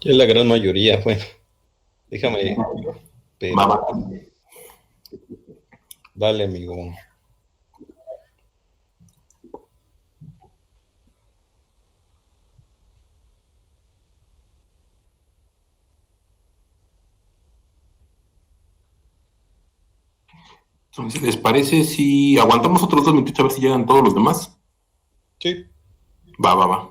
Que es la gran mayoría, bueno, déjame, Va, pero va. dale, amigo. Entonces, ¿les parece si aguantamos otros 2 minutos a ver si llegan todos los demás? Sí. Va, va, va.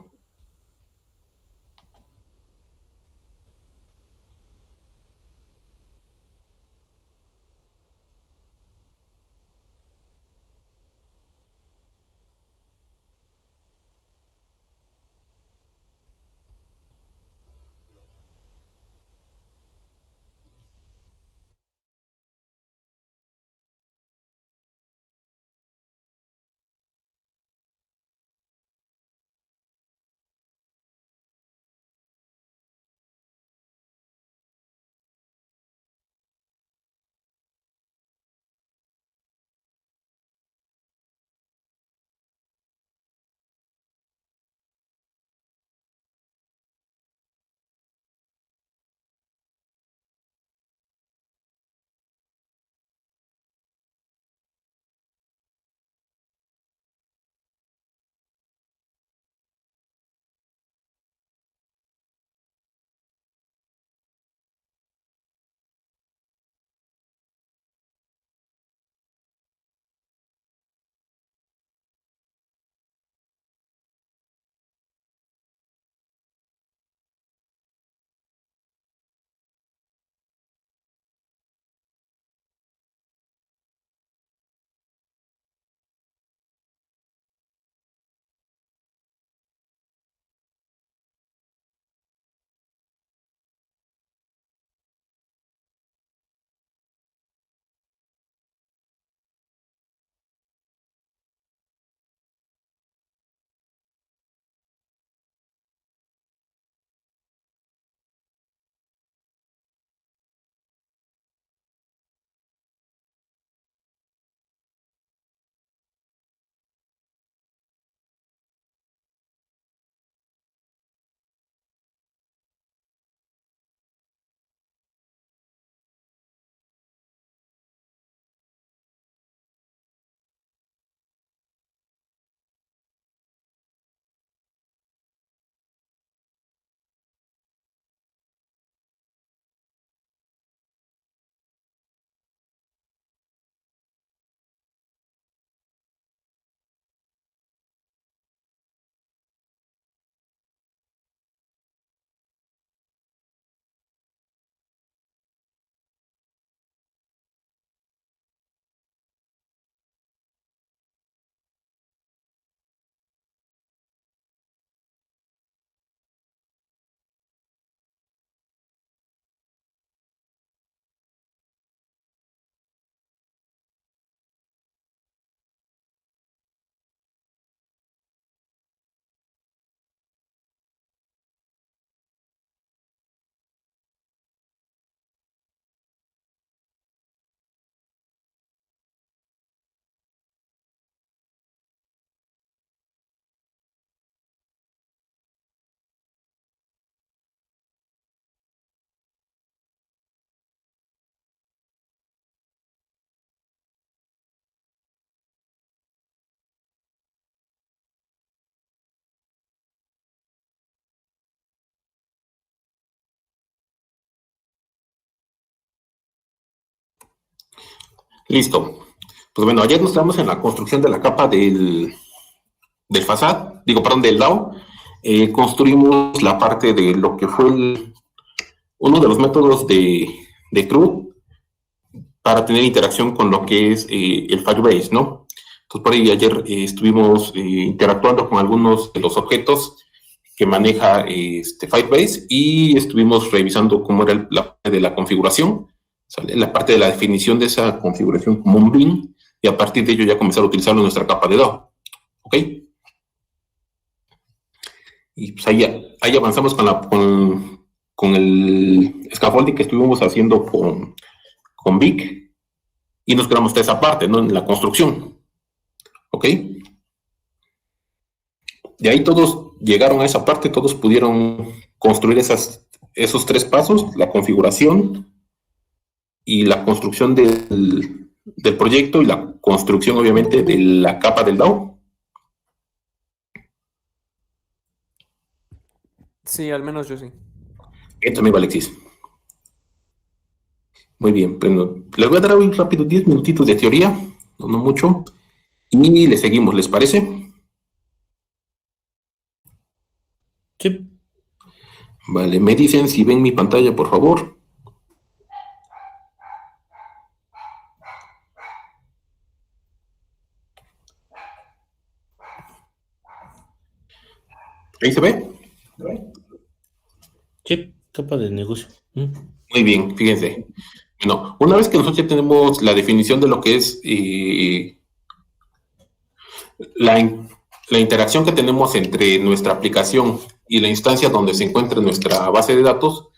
Listo. Pues bueno, ayer nos quedamos en la construcción de la capa del fasad, digo, perdón, del DAO. Construimos la parte de lo que fue uno de los métodos de CRUD para tener interacción con lo que es el Firebase, ¿no? Entonces, por ahí ayer estuvimos interactuando con algunos de los objetos que maneja Firebase y estuvimos revisando cómo era la parte de la configuración, ¿sale? La parte de la definición de esa configuración como un bin y a partir de ello ya comenzar a utilizarlo en nuestra capa de DAO. ¿Ok? Y pues ahí avanzamos con el scaffolding que estuvimos haciendo con Vic y nos quedamos hasta esa parte, ¿no? En la construcción. ¿Ok? De ahí todos llegaron a esa parte, todos pudieron construir esos tres pasos, la configuración y la construcción del proyecto y la construcción, obviamente, de la capa del DAO. Sí, al menos yo sí. Esto me va, Alexis. Muy bien, bueno, les voy a dar hoy rápido 10 minutitos de teoría, no mucho, y le seguimos, ¿les parece? Sí. Vale, me dicen si ven mi pantalla, por favor. ¿Ahí se ve? Sí, capa de negocio. Muy bien, fíjense. Bueno, una vez que nosotros ya tenemos la definición de lo que es la interacción que tenemos entre nuestra aplicación y la instancia donde se encuentra nuestra base de datos,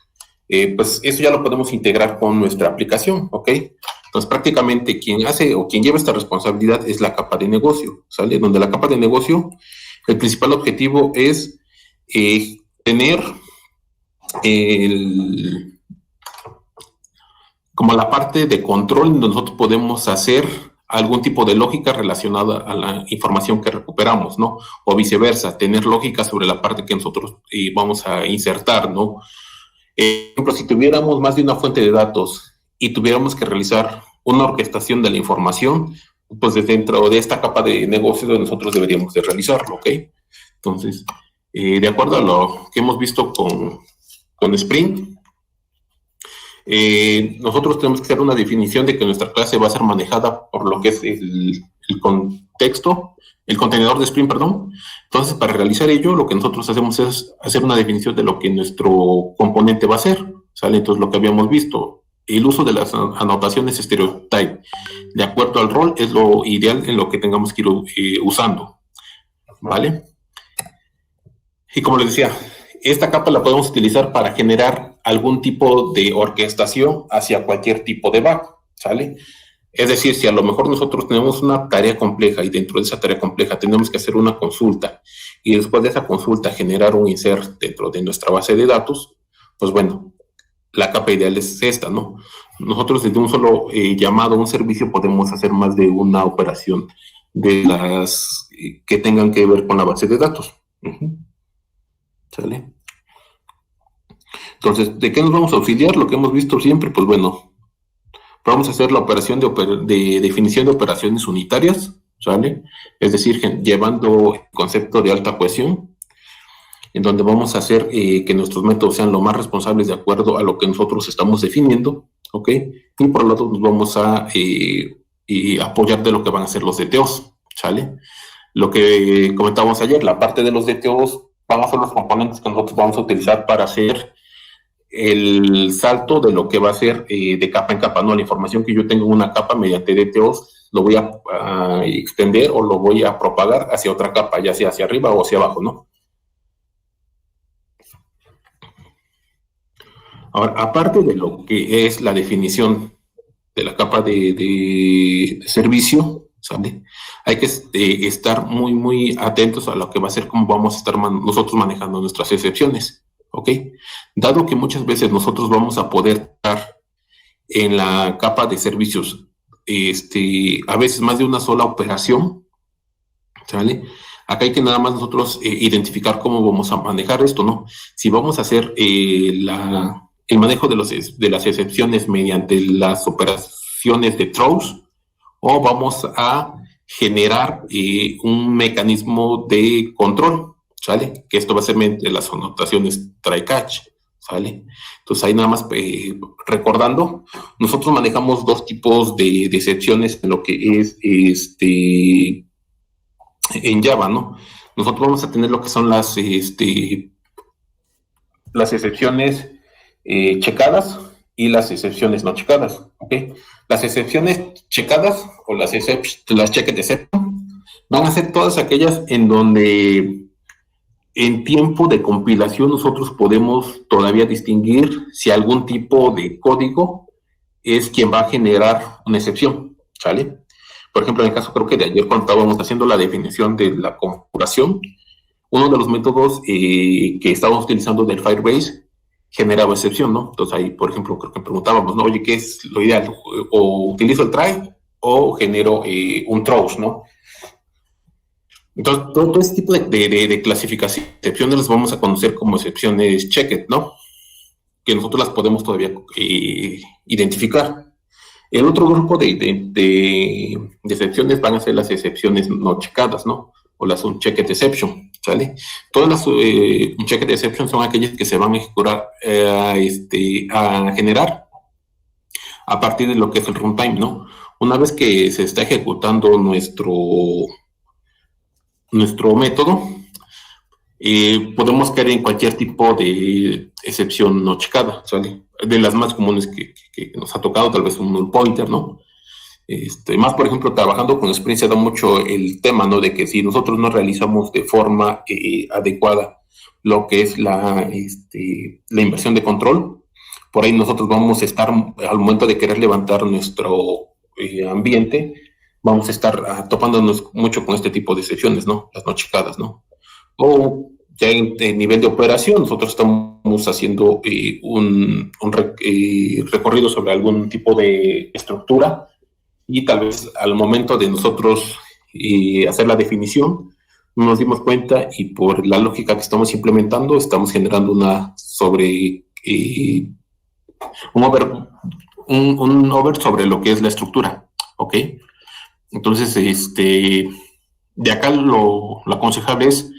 pues eso ya lo podemos integrar con nuestra aplicación, ¿ok? Entonces prácticamente quien hace o quien lleva esta responsabilidad es la capa de negocio, ¿sale? Donde la capa de negocio, el principal objetivo es tener como la parte de control donde nosotros podemos hacer algún tipo de lógica relacionada a la información que recuperamos, ¿no? O viceversa, tener lógica sobre la parte que nosotros vamos a insertar, ¿no? Por ejemplo, si tuviéramos más de una fuente de datos y tuviéramos que realizar una orquestación de la información, pues dentro de esta capa de negocio nosotros deberíamos de realizarlo, ¿ok? Entonces, de acuerdo a lo que hemos visto con Spring, nosotros tenemos que hacer una definición de que nuestra clase va a ser manejada por lo que es el contexto, el contenedor de Spring, perdón. Entonces, para realizar ello, lo que nosotros hacemos es hacer una definición de lo que nuestro componente va a hacer, ¿sale? Entonces, lo que habíamos visto, el uso de las anotaciones stereotype, de acuerdo al rol, es lo ideal en lo que tengamos que ir usando, ¿vale? Y como les decía, esta capa la podemos utilizar para generar algún tipo de orquestación hacia cualquier tipo de back, ¿sale? Es decir, si a lo mejor nosotros tenemos una tarea compleja y dentro de esa tarea compleja tenemos que hacer una consulta y después de esa consulta generar un insert dentro de nuestra base de datos, pues bueno, la capa ideal es esta, ¿no? Nosotros desde un solo llamado a un servicio podemos hacer más de una operación de las que tengan que ver con la base de datos. ¿Sale? Entonces, ¿de qué nos vamos a auxiliar? Lo que hemos visto siempre, pues bueno, vamos a hacer la operación de definición de operaciones unitarias, ¿sale? Es decir, llevando el concepto de alta cohesión, en donde vamos a hacer que nuestros métodos sean lo más responsables de acuerdo a lo que nosotros estamos definiendo, ¿ok? Y por lo tanto nos vamos a apoyar de lo que van a ser los DTOs, ¿sale? Lo que comentábamos ayer, la parte de los DTOs van a ser los componentes que nosotros vamos a utilizar para hacer el salto de lo que va a ser de capa en capa, ¿no? La información que yo tengo en una capa mediante DTOs lo voy a extender o lo voy a propagar hacia otra capa, ya sea hacia arriba o hacia abajo, ¿no? Ahora, aparte de lo que es la definición de la capa de servicio, ¿sale? Hay que estar muy, muy atentos a lo que va a ser cómo vamos a estar nosotros manejando nuestras excepciones, ¿ok? Dado que muchas veces nosotros vamos a poder estar en la capa de servicios, a veces más de una sola operación, ¿sale? Acá hay que nada más nosotros identificar cómo vamos a manejar esto, ¿no? Si vamos a hacer el manejo de las excepciones mediante las operaciones de throws, o vamos a generar un mecanismo de control, ¿sale? Que esto va a ser mediante las anotaciones try-catch, ¿sale? Entonces ahí nada más recordando, nosotros manejamos dos tipos de excepciones en lo que es en Java, ¿no? Nosotros vamos a tener lo que son las excepciones checadas y las excepciones no checadas, ¿ok? Las excepciones checadas o las checked exception van a ser todas aquellas en donde en tiempo de compilación nosotros podemos todavía distinguir si algún tipo de código es quien va a generar una excepción, ¿sale? Por ejemplo, en el caso creo que de ayer cuando estábamos haciendo la definición de la configuración, uno de los métodos que estábamos utilizando del Firebase generaba excepción, ¿no? Entonces ahí, por ejemplo, creo que preguntábamos, ¿no? Oye, ¿qué es lo ideal? O utilizo el try o genero un throws, ¿no? Entonces, todo ese tipo de clasificación, excepciones las vamos a conocer como excepciones checked, ¿no? Que nosotros las podemos todavía identificar. El otro grupo de excepciones van a ser las excepciones no checadas, ¿no? O las unchecked exception, ¿sale? Todas las unchecked exception son aquellas que se van a ejecutar, a generar a partir de lo que es el runtime, ¿no? Una vez que se está ejecutando nuestro método, podemos caer en cualquier tipo de excepción no checada, ¿sale? De las más comunes que nos ha tocado, tal vez un null pointer, ¿no? Más, por ejemplo, trabajando con experiencia da mucho el tema, ¿no? De que si nosotros no realizamos de forma adecuada lo que es la inversión de control, por ahí nosotros vamos a estar, al momento de querer levantar nuestro ambiente, vamos a estar topándonos mucho con este tipo de excepciones, ¿no? Las no checadas, ¿no? O ya en nivel de operación, nosotros estamos haciendo un recorrido sobre algún tipo de estructura y tal vez al momento de nosotros hacer la definición, no nos dimos cuenta y por la lógica que estamos implementando, estamos generando un over sobre lo que es la estructura, ¿ok? Entonces, de acá lo aconsejable es,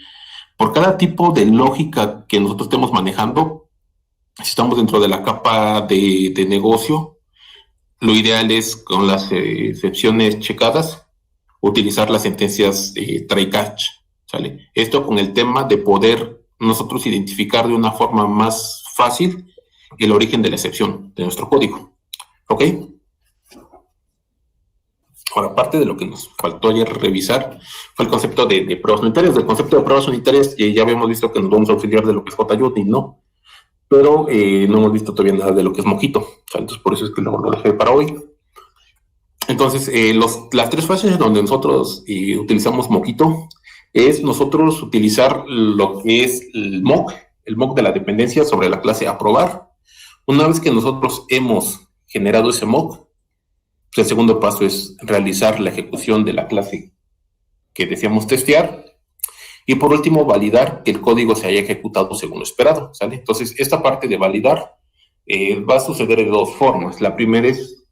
por cada tipo de lógica que nosotros estemos manejando, si estamos dentro de la capa de negocio, lo ideal es, con las excepciones checadas, utilizar las sentencias try catch, ¿sale? Esto con el tema de poder nosotros identificar de una forma más fácil el origen de la excepción de nuestro código, ¿ok? Ahora, parte de lo que nos faltó ayer revisar fue el concepto de pruebas unitarias. Del concepto de pruebas unitarias ya habíamos visto que nos vamos a auxiliar de lo que es JUnit, ¿no? Pero no hemos visto todavía nada de lo que es Mockito. O sea, entonces, por eso es que lo dejé para hoy. Entonces, las tres fases donde nosotros utilizamos Mockito es nosotros utilizar lo que es el mock de la dependencia sobre la clase aprobar. Una vez que nosotros hemos generado ese mock, el segundo paso es realizar la ejecución de la clase que deseamos testear. Y por último, validar que el código se haya ejecutado según lo esperado, ¿sale? Entonces, esta parte de validar va a suceder de dos formas. La primera es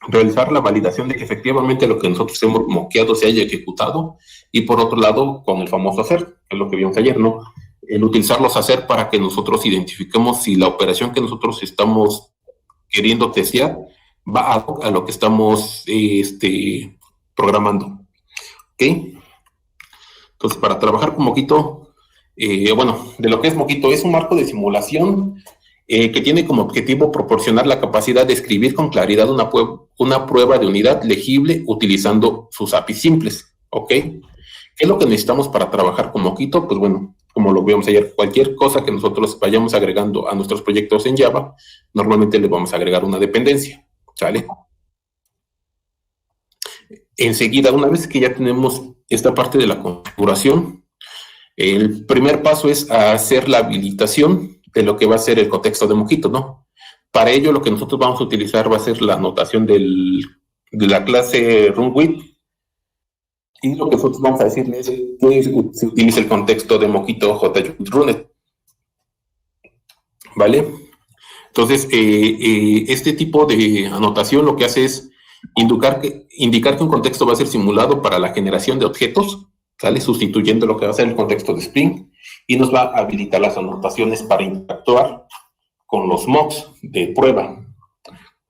realizar la validación de que efectivamente lo que nosotros hemos moqueado se haya ejecutado. Y por otro lado, con el famoso hacer, que es lo que vimos ayer, ¿no? El utilizar los hacer para que nosotros identifiquemos si la operación que nosotros estamos queriendo testear va a lo que estamos programando. ¿Ok? Entonces, para trabajar con Mockito, de lo que es Mockito, es un marco de simulación que tiene como objetivo proporcionar la capacidad de escribir con claridad una prueba de unidad legible utilizando sus APIs simples. ¿Ok? ¿Qué es lo que necesitamos para trabajar con Mockito? Pues bueno, como lo vimos ayer, cualquier cosa que nosotros vayamos agregando a nuestros proyectos en Java, normalmente le vamos a agregar una dependencia. ¿Sale? Enseguida, una vez que ya tenemos esta parte de la configuración, el primer paso es hacer la habilitación de lo que va a ser el contexto de Mockito, ¿no? Para ello, lo que nosotros vamos a utilizar va a ser la notación de la clase runWith, y lo que nosotros vamos a decirle es que se utiliza el contexto de Mockito JUnit, ¿vale? Entonces, este tipo de anotación lo que hace es indicar que un contexto va a ser simulado para la generación de objetos, ¿sale? Sustituyendo lo que va a ser el contexto de Spring, y nos va a habilitar las anotaciones para interactuar con los mocks de prueba,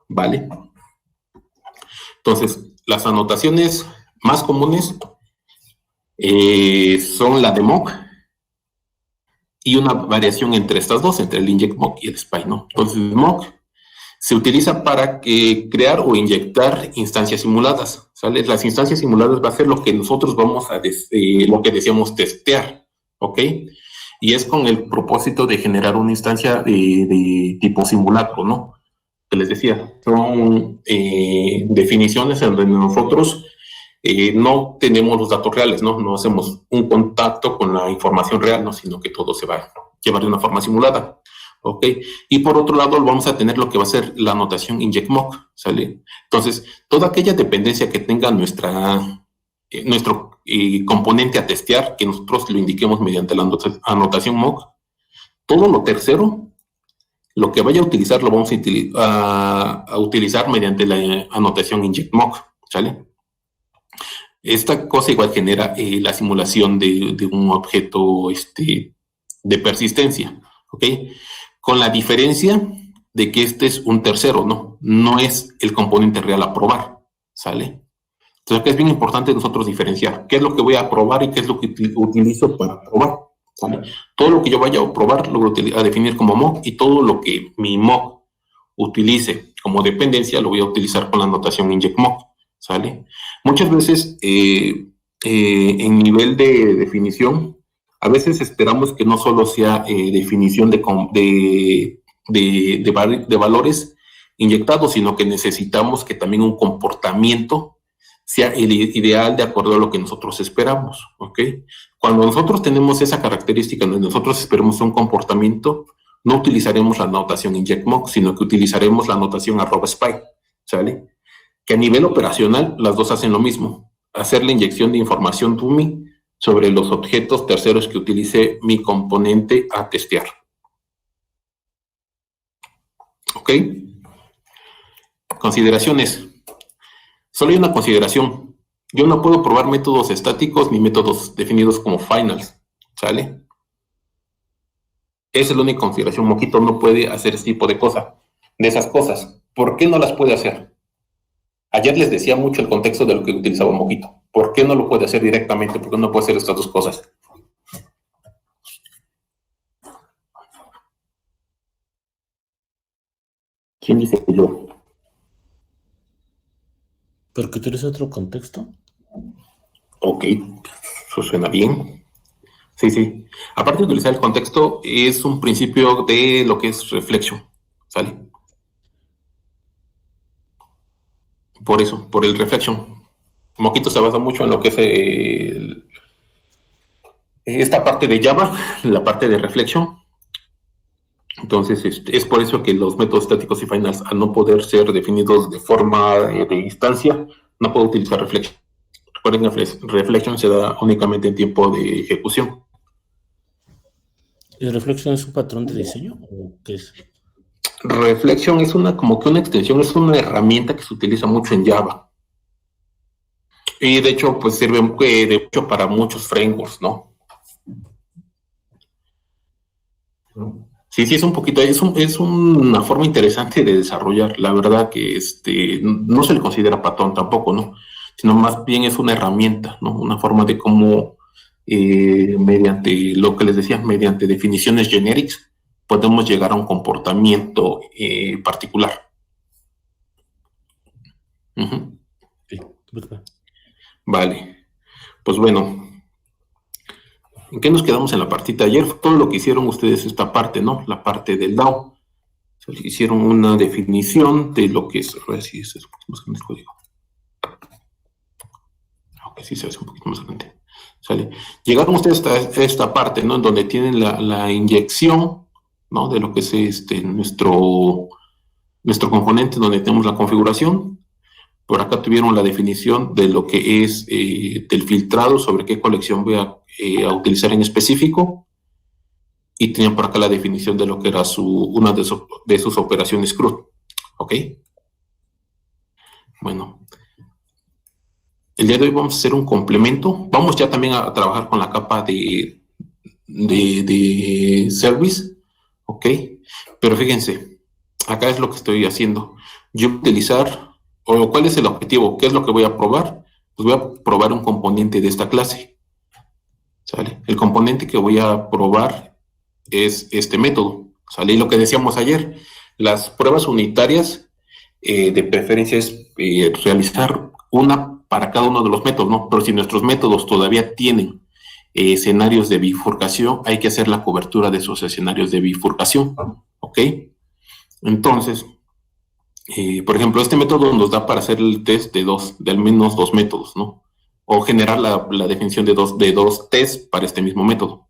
¿vale? Entonces, las anotaciones más comunes son la de mock y una variación entre estas dos, entre el inject mock y el spy, ¿no? Entonces, el mock se utiliza para crear o inyectar instancias simuladas, ¿sale? Las instancias simuladas va a ser lo que nosotros vamos a lo que deseamos testear, ¿ok? Y es con el propósito de generar una instancia de tipo simulacro, ¿no? Que les decía, son definiciones en donde nosotros no tenemos los datos reales, ¿no? No hacemos un contacto con la información real, ¿no? Sino que todo se va a llevar de una forma simulada. ¿ok? Y por otro lado vamos a tener lo que va a ser la anotación inject-mock, ¿sale? Entonces, toda aquella dependencia que tenga nuestro componente a testear, que nosotros lo indiquemos mediante la anotación mock, todo lo tercero, lo que vaya a utilizar, lo vamos a utilizar mediante la anotación inject-mock, ¿sale? Esta cosa igual genera la simulación de un objeto de persistencia, ¿ok? Con la diferencia de que este es un tercero, ¿no? No es el componente real a probar, ¿sale? Entonces, es bien importante nosotros diferenciar qué es lo que voy a probar y qué es lo que utilizo para probar, ¿sale? Todo lo que yo vaya a probar lo voy a definir como mock, y todo lo que mi mock utilice como dependencia lo voy a utilizar con la notación inject mock, ¿sale? Muchas veces en nivel de definición, a veces esperamos que no solo sea definición de valores inyectados, sino que necesitamos que también un comportamiento sea el ideal de acuerdo a lo que nosotros esperamos, ¿ok? Cuando nosotros tenemos esa característica, donde nosotros esperamos un comportamiento, no utilizaremos la notación inject-mock, sino que utilizaremos la notación @spy, ¿sale? Que a nivel operacional las dos hacen lo mismo, hacer la inyección de información dummy sobre los objetos terceros que utilice mi componente a testear. ¿Ok? Consideraciones. Solo hay una consideración. Yo no puedo probar métodos estáticos ni métodos definidos como finals, ¿sale? Esa es la única consideración. Mockito no puede hacer ese tipo de esas cosas. ¿Por qué no las puede hacer? Ayer les decía mucho el contexto de lo que utilizaba Mockito. ¿Por qué no lo puede hacer directamente? ¿Por qué no puede hacer estas dos cosas? ¿Quién dice que yo? ¿Porque tienes otro contexto? Ok, eso suena bien. Sí, sí. Aparte de utilizar el contexto, es un principio de lo que es reflection, ¿sale? Por eso, por el reflection. Mockito se basa mucho en lo que es esta parte de Java, la parte de reflection. Entonces, es por eso que los métodos estáticos y finals, al no poder ser definidos de forma de instancia, no puedo utilizar reflection. Recuerden que reflection se da únicamente en tiempo de ejecución. ¿Y Reflection es un patrón de diseño o qué es? Reflection es como que una extensión, es una herramienta que se utiliza mucho en Java. Y de hecho, pues sirve de mucho para muchos frameworks, ¿no? Sí, sí, es un poquito, es una forma interesante de desarrollar. La verdad que no se le considera patrón tampoco, ¿no? Sino más bien es una herramienta, ¿no? Una forma de cómo, mediante lo que les decía, mediante definiciones generics, podemos llegar a un comportamiento particular. Uh-huh. Sí, Vale, pues bueno. ¿En qué nos quedamos en la partita? Ayer todo lo que hicieron ustedes esta parte, ¿no? La parte del DAO. Se les hicieron una definición de lo que es. A ver si es un poquito más grande el código. Aunque sí se hace un poquito más grande. ¿Sale? Llegaron ustedes a esta parte, ¿no? En donde tienen la inyección, ¿no? De lo que es nuestro componente, donde tenemos la configuración. Por acá tuvieron la definición de lo que es del filtrado, sobre qué colección voy a utilizar en específico. Y tenían por acá la definición de lo que era una de sus operaciones CRUD. ¿Ok? Bueno. El día de hoy vamos a hacer un complemento. Vamos ya también a trabajar con la capa de service. ¿Ok? Pero fíjense, acá es lo que estoy haciendo. Yo voy a utilizar, o ¿cuál es el objetivo? ¿Qué es lo que voy a probar? Pues voy a probar un componente de esta clase. ¿Sale? El componente que voy a probar es este método. ¿Sale? Y lo que decíamos ayer, las pruebas unitarias de preferencia es realizar una para cada uno de los métodos, ¿no? Pero si nuestros métodos todavía tienen escenarios de bifurcación, hay que hacer la cobertura de esos escenarios de bifurcación, ¿ok? Entonces, por ejemplo, este método nos da para hacer el test de al menos dos métodos, ¿no? O generar la definición de dos tests para este mismo método,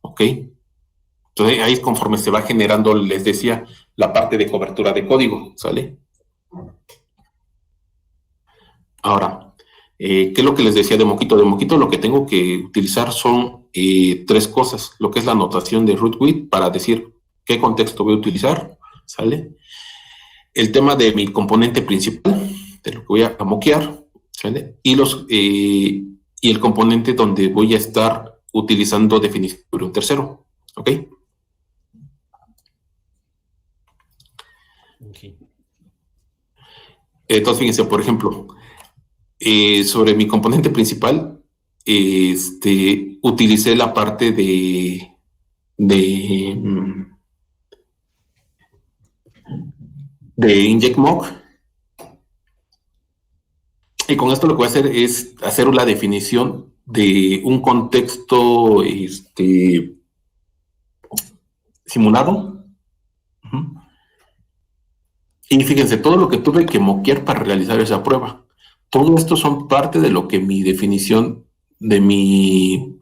¿ok? Entonces ahí es conforme se va generando, les decía, la parte de cobertura de código, ¿sale? Ahora, ¿qué es lo que les decía de Mockito? De Mockito lo que tengo que utilizar son tres cosas. Lo que es la anotación de root with para decir qué contexto voy a utilizar, ¿sale? El tema de mi componente principal, de lo que voy a moquear, ¿sale? Y el componente donde voy a estar utilizando definición sobre un tercero, ¿ok? Okay. Entonces, fíjense, por ejemplo, sobre mi componente principal, utilicé la parte de, de inject mock. Y con esto lo que voy a hacer es hacer la definición de un contexto simulado. Uh-huh. Y fíjense, todo lo que tuve que moquear para realizar esa prueba. Todo esto son parte de lo que mi definición de mi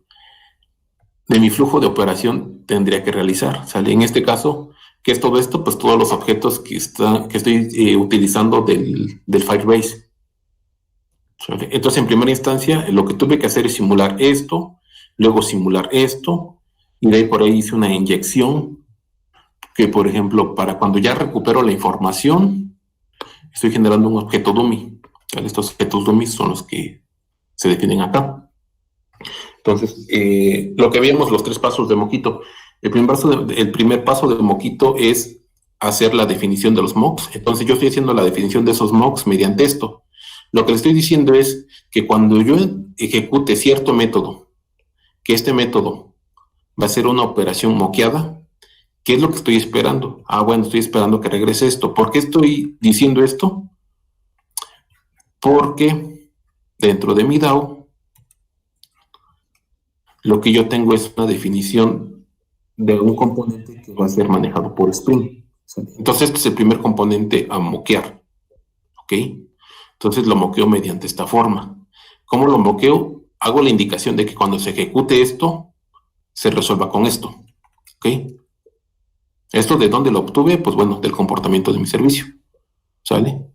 flujo de operación tendría que realizar. ¿Sale? En este caso, ¿qué es todo esto? Pues todos los objetos que estoy utilizando del Firebase. ¿Sale? Entonces, en primera instancia, lo que tuve que hacer es simular esto, luego simular esto, y de ahí por ahí hice una inyección que, por ejemplo, para cuando ya recupero la información, estoy generando un objeto dummy. ¿Sale? Estos objetos dummy son los que se definen acá. Entonces, lo que vimos, los tres pasos de Mockito. El primer paso de Mockito es hacer la definición de los mocks. Entonces, yo estoy haciendo la definición de esos mocks mediante esto. Lo que le estoy diciendo es que cuando yo ejecute cierto método, que este método va a ser una operación moqueada, ¿qué es lo que estoy esperando? Ah, bueno, estoy esperando que regrese esto. ¿Por qué estoy diciendo esto? Porque dentro de mi DAO, lo que yo tengo es una definición de un componente que va a ser manejado por Spring. Entonces, este es el primer componente a moquear. ¿Ok? Entonces lo moqueo mediante esta forma. ¿Cómo lo moqueo? Hago la indicación de que cuando se ejecute esto, se resuelva con esto. ¿Ok? ¿Esto de dónde lo obtuve? Pues bueno, del comportamiento de mi servicio. ¿Sale?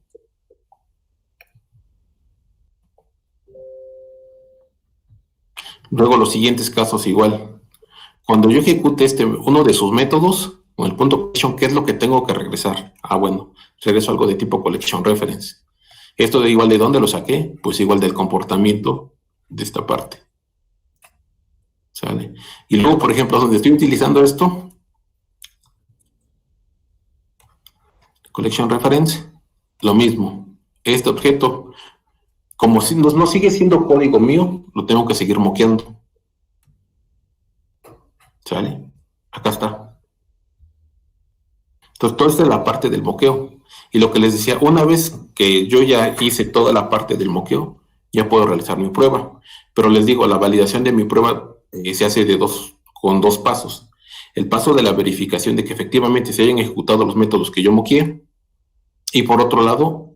Luego los siguientes casos igual. Cuando yo ejecute uno de sus métodos, con el punto collection, ¿qué es lo que tengo que regresar? Ah, bueno, regreso algo de tipo collection reference. Esto de igual de dónde lo saqué, pues igual del comportamiento de esta parte. ¿Sale? Y luego, por ejemplo, donde estoy utilizando esto, collection reference, lo mismo. Este objeto, como si no sigue siendo código mío, lo tengo que seguir moqueando. ¿Sale? Acá está. Entonces, toda esta es la parte del moqueo. Y lo que les decía, una vez que yo ya hice toda la parte del moqueo, ya puedo realizar mi prueba. Pero les digo, la validación de mi prueba se hace con dos pasos. El paso de la verificación de que efectivamente se hayan ejecutado los métodos que yo moqueé. Y por otro lado,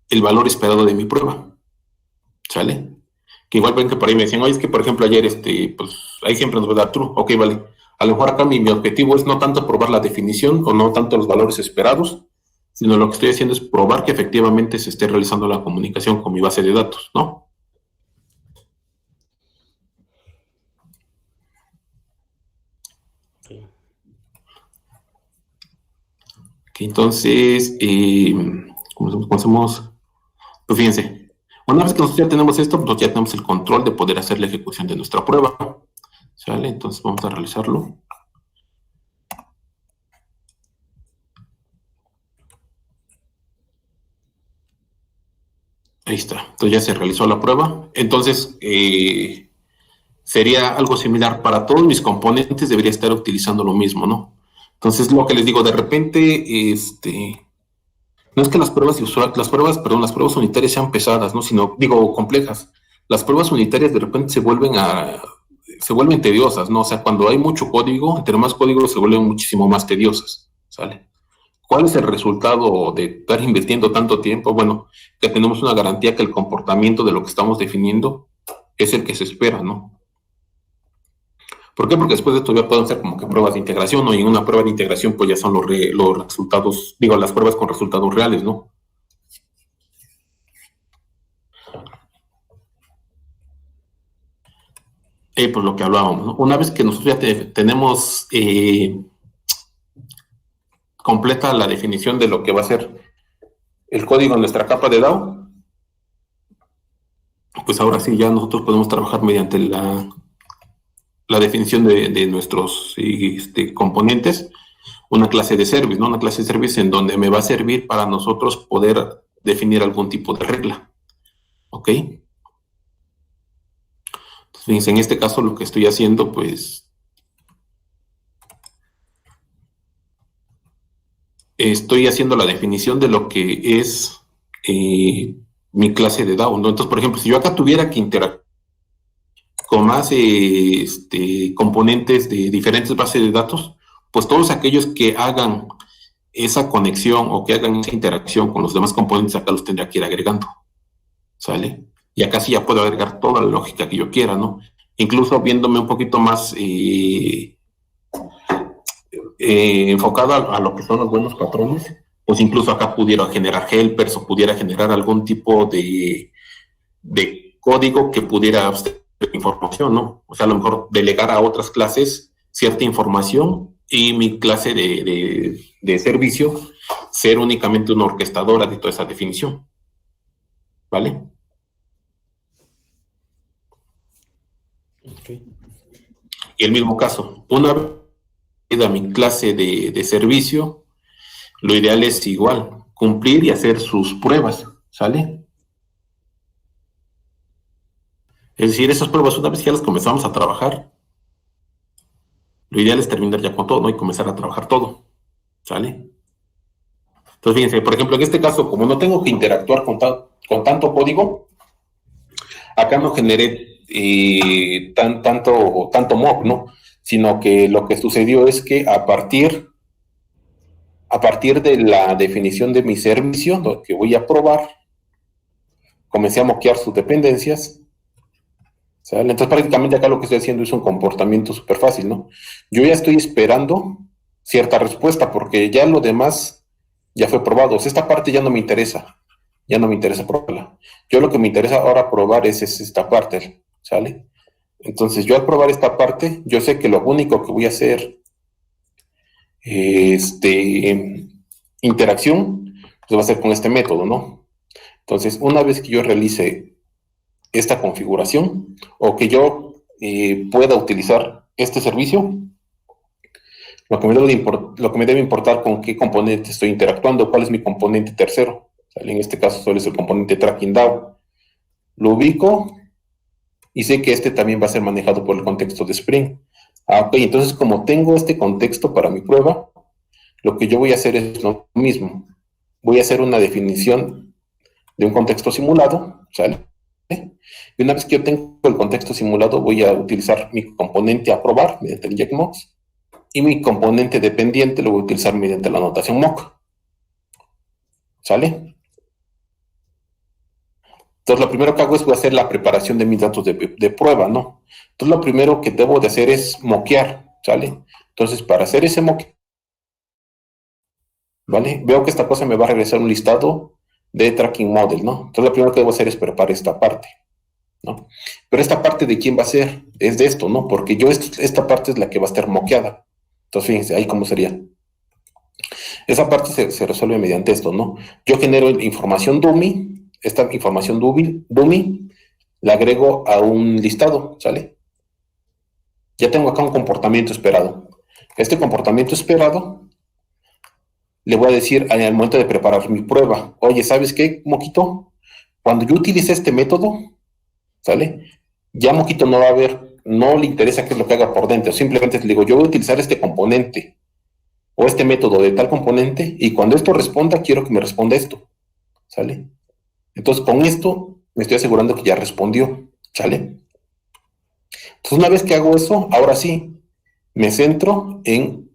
el valor esperado de mi prueba. ¿Sale? Que igual ven que por ahí me decían, oye, es que por ejemplo ayer, pues ahí siempre nos va a dar true. Ok, vale. A lo mejor acá mi objetivo es no tanto probar la definición o no tanto los valores esperados, sino lo que estoy haciendo es probar que efectivamente se esté realizando la comunicación con mi base de datos, ¿no? Okay. Okay, entonces, ¿cómo hacemos? Pues fíjense, una vez que nosotros ya tenemos esto, pues ya tenemos el control de poder hacer la ejecución de nuestra prueba. ¿Sale? Entonces vamos a realizarlo. Ahí está. Entonces ya se realizó la prueba. Entonces, sería algo similar. Para todos mis componentes debería estar utilizando lo mismo, ¿no? Entonces, lo que les digo, de repente, no es que las pruebas unitarias sean pesadas, ¿no? Sino, digo, complejas. Las pruebas unitarias de repente se vuelven tediosas, ¿no? O sea, cuando hay mucho código, entre más código se vuelven muchísimo más tediosas, ¿sale? ¿Cuál es el resultado de estar invirtiendo tanto tiempo? Bueno, que tenemos una garantía que el comportamiento de lo que estamos definiendo es el que se espera, ¿no? ¿Por qué? Porque después de esto ya pueden ser como que pruebas de integración, ¿no? Y en una prueba de integración pues ya son los resultados, digo, las pruebas con resultados reales, ¿no? Pues lo que hablábamos, ¿no? Una vez que nosotros ya tenemos completa la definición de lo que va a ser el código en nuestra capa de DAO, pues ahora sí ya nosotros podemos trabajar mediante la definición de nuestros componentes, una clase de service, ¿no? Una clase de service en donde me va a servir para nosotros poder definir algún tipo de regla, ¿ok? Entonces, en este caso lo que estoy haciendo, pues, estoy haciendo la definición de lo que es mi clase de DAO, ¿no? Entonces, por ejemplo, si yo acá tuviera que interactuar con más componentes de diferentes bases de datos, pues todos aquellos que hagan esa conexión o que hagan esa interacción con los demás componentes, acá los tendría que ir agregando, ¿sale? Y acá sí ya puedo agregar toda la lógica que yo quiera, ¿no? Incluso viéndome un poquito más enfocado a lo que son los buenos patrones, pues incluso acá pudiera generar helpers o pudiera generar algún tipo de código que pudiera abstraer información, ¿no? O sea, a lo mejor delegar a otras clases cierta información y mi clase de servicio ser únicamente una orquestadora de toda esa definición, ¿vale? Ok. Y el mismo caso, una vez a mi clase de servicio, lo ideal es igual, cumplir y hacer sus pruebas, ¿sale? Es decir, esas pruebas, una vez que ya las comenzamos a trabajar, lo ideal es terminar ya con todo, ¿no? Y comenzar a trabajar todo, ¿sale? Entonces, fíjense, por ejemplo, en este caso, como no tengo que interactuar con tanto código, acá no generé tanto mock, ¿no? Sino que lo que sucedió es que a partir de la definición de mi servicio, lo que voy a probar, comencé a mockear sus dependencias, ¿sale? Entonces prácticamente acá lo que estoy haciendo es un comportamiento súper fácil, ¿no? Yo ya estoy esperando cierta respuesta porque ya lo demás ya fue probado. O sea, esta parte ya no me interesa probarla. Yo lo que me interesa ahora probar es esta parte, ¿sale? Entonces yo al probar esta parte, yo sé que lo único que voy a hacer, interacción, pues va a ser con este método, ¿no? Entonces, una vez que yo realice esta configuración o que yo pueda utilizar este servicio, lo que me debe importar con qué componente estoy interactuando, cuál es mi componente tercero. ¿Sale? En este caso solo es el componente tracking DAO. Lo ubico y sé que este también va a ser manejado por el contexto de Spring. Ok, entonces como tengo este contexto para mi prueba, lo que yo voy a hacer es lo mismo. Voy a hacer una definición de un contexto simulado, ¿sale? Y una vez que yo tengo el contexto simulado, voy a utilizar mi componente a probar mediante el inject-mocks y mi componente dependiente lo voy a utilizar mediante la notación mock. ¿Sale? Entonces, lo primero que hago es voy a hacer la preparación de mis datos de prueba, ¿no? Entonces, lo primero que debo de hacer es moquear, ¿sale? Entonces, para hacer ese mock, ¿vale? Veo que esta cosa me va a regresar un listado de tracking model, ¿no? Entonces, lo primero que debo hacer es preparar esta parte, ¿no? Pero esta parte de quién va a ser, es de esto, ¿no? Porque esta parte es la que va a estar moqueada. Entonces, fíjense, ahí cómo sería. Esa parte se resuelve mediante esto, ¿no? Yo genero información dummy, esta información dummy la agrego a un listado, ¿sale? Ya tengo acá un comportamiento esperado. Este comportamiento esperado le voy a decir al momento de preparar mi prueba, oye, ¿sabes qué, Moquito? Cuando yo utilice este método, ¿sale? Ya Moquito no va a ver, no le interesa qué es lo que haga por dentro, simplemente le digo, yo voy a utilizar este componente o este método de tal componente y cuando esto responda, quiero que me responda esto, ¿sale? Entonces, con esto me estoy asegurando que ya respondió, ¿sale? Entonces, una vez que hago eso, ahora sí, me centro en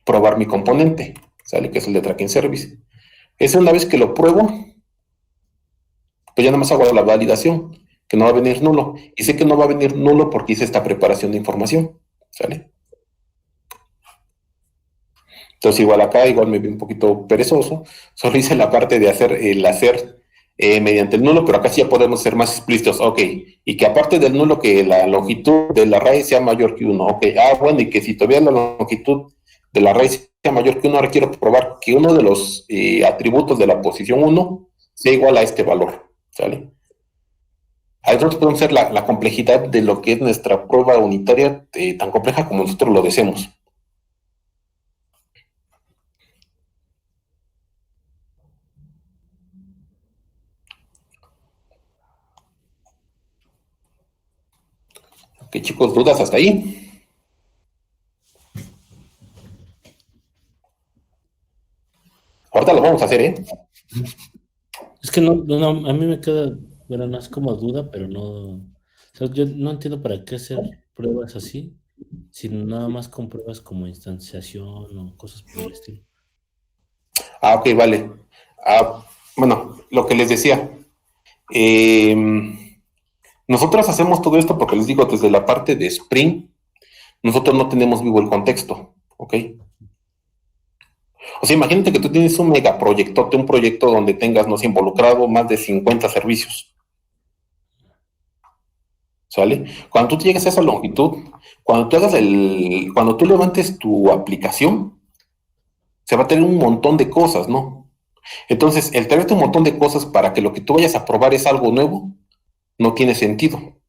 probar mi componente, ¿sale? Que es el de tracking service. Esa una vez que lo pruebo, pues ya nada más hago la validación, que no va a venir nulo. Y sé que no va a venir nulo porque hice esta preparación de información, ¿Sale? Entonces igual acá, igual me vi un poquito perezoso, solo hice la parte de hacer el hacer mediante el nulo, pero acá sí ya podemos ser más explícitos, ok, y que aparte del nulo que la longitud de la raíz sea mayor que uno, ok, bueno, y que si todavía la longitud de la raíz sea mayor que uno, ahora quiero probar que uno de los atributos de la posición uno sea igual a este valor, ¿sale? Ahí nosotros podemos ser la complejidad de lo que es nuestra prueba unitaria, tan compleja como nosotros lo deseemos. Ok, chicos, ¿dudas hasta ahí? Ahorita lo vamos a hacer, ¿eh? Es que no, a mí me queda, bueno, no es como duda, pero no, o sea, yo no entiendo para qué hacer pruebas así, sino nada más con pruebas como instanciación o cosas por el estilo. Ok, vale. Bueno, lo que les decía. eh, Nosotros hacemos todo esto porque les digo, desde la parte de Spring, nosotros no tenemos vivo el contexto, ¿ok? O sea, imagínate que tú tienes un megaproyectote, un proyecto donde tengas, no sé, involucrado más de 50 servicios, ¿sale? Cuando tú llegues a esa longitud, cuando tú levantes tu aplicación, se va a tener un montón de cosas, ¿no? Entonces, el traerte un montón de cosas para que lo que tú vayas a probar es algo nuevo, no tiene sentido.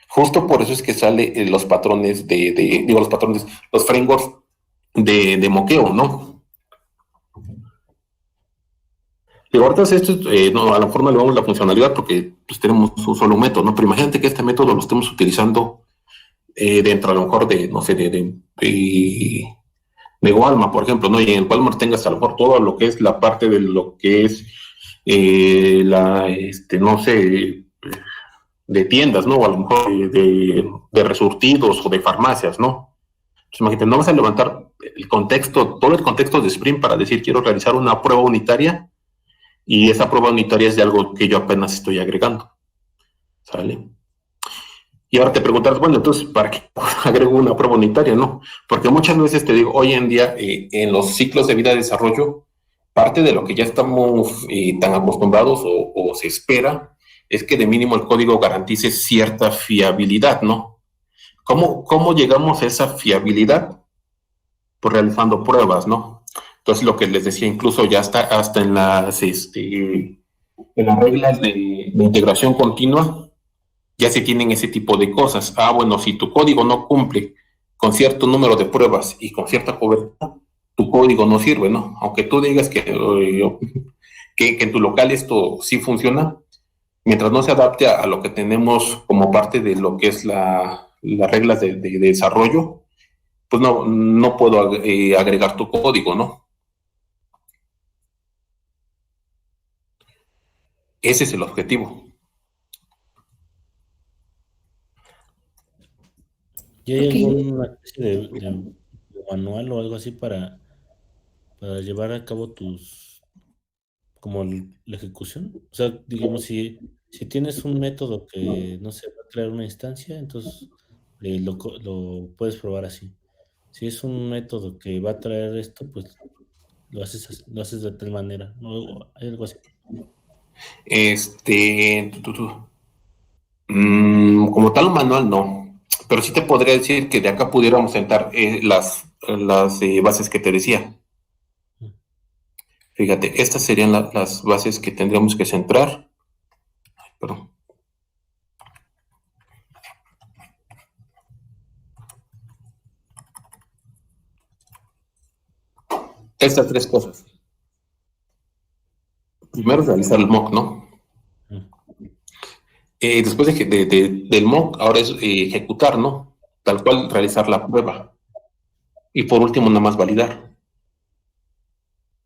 Justo por eso es que sale los patrones digo, los patrones, los frameworks de moqueo, ¿no? Digo, ahorita esto, no, a lo mejor no le damos la funcionalidad porque pues, tenemos un solo método, ¿no? Pero imagínate que este método lo estemos utilizando dentro a lo mejor de, no sé, de Walmart, por ejemplo, ¿no? Y en Walmart tengas a lo mejor todo lo que es la parte de lo que es no sé, de tiendas, ¿no? O a lo mejor de resurtidos o de farmacias, ¿no? Entonces, imagínate, no vas a levantar el contexto, todo el contexto de Sprint para decir quiero realizar una prueba unitaria y esa prueba unitaria es de algo que yo apenas estoy agregando, ¿sale? Y ahora te preguntas, bueno, entonces, ¿para qué agrego una prueba unitaria? No, porque muchas veces te digo, hoy en día, en los ciclos de vida de desarrollo, parte de lo que ya estamos tan acostumbrados o se espera es que de mínimo el código garantice cierta fiabilidad, ¿no? ¿Cómo llegamos a esa fiabilidad? Pues realizando pruebas, ¿no? Entonces, lo que les decía, incluso ya está hasta en las reglas de integración continua, ya se tienen ese tipo de cosas. Bueno, si tu código no cumple con cierto número de pruebas y con cierta cobertura, tu código no sirve, ¿no? Aunque tú digas que en tu local esto sí funciona, mientras no se adapte a lo que tenemos como parte de lo que es las reglas de desarrollo, pues no puedo agregar tu código, ¿no? Ese es el objetivo. ¿Y hay Ok. alguna especie de manual o algo así para llevar a cabo como la ejecución? O sea, digamos, si tienes un método que, no sé, va a crear una instancia, entonces lo puedes probar así. Si es un método que va a traer esto, pues lo haces de tal manera, ¿no? Hay algo así. Este, como tal un manual no, pero sí te podría decir que de acá pudiéramos sentar las bases que te decía. Fíjate, estas serían las bases que tendríamos que centrar. Perdón. Estas tres cosas. Primero realizar el mock, ¿no? Mm. Después del mock, ahora es ejecutar, ¿no? Tal cual realizar la prueba. Y por último, nada más validar.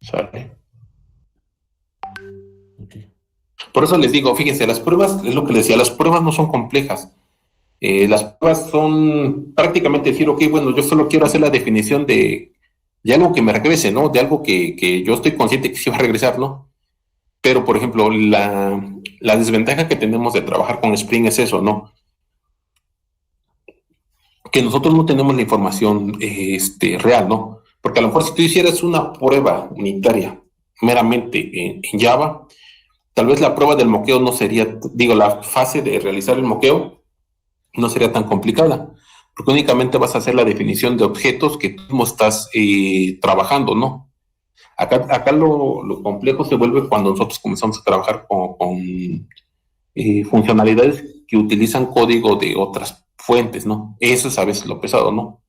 ¿Sale? Ok. Por eso les digo, fíjense, las pruebas, es lo que les decía, las pruebas no son complejas. Las pruebas son prácticamente decir, ok, bueno, yo solo quiero hacer la definición de algo que me regrese, ¿no? De algo que yo estoy consciente que sí va a regresar, ¿no? Pero, por ejemplo, la desventaja que tenemos de trabajar con Spring es eso, ¿no? que nosotros no tenemos la información real, ¿no? Porque a lo mejor si tú hicieras una prueba unitaria meramente en Java, tal vez la prueba del moqueo no sería, digo, la fase de realizar el moqueo no sería tan complicada, porque únicamente vas a hacer la definición de objetos que tú mismo estás trabajando, ¿no? Acá lo complejo se vuelve cuando nosotros comenzamos a trabajar con funcionalidades que utilizan código de otras fuentes, ¿no? Eso es a veces lo pesado, ¿no?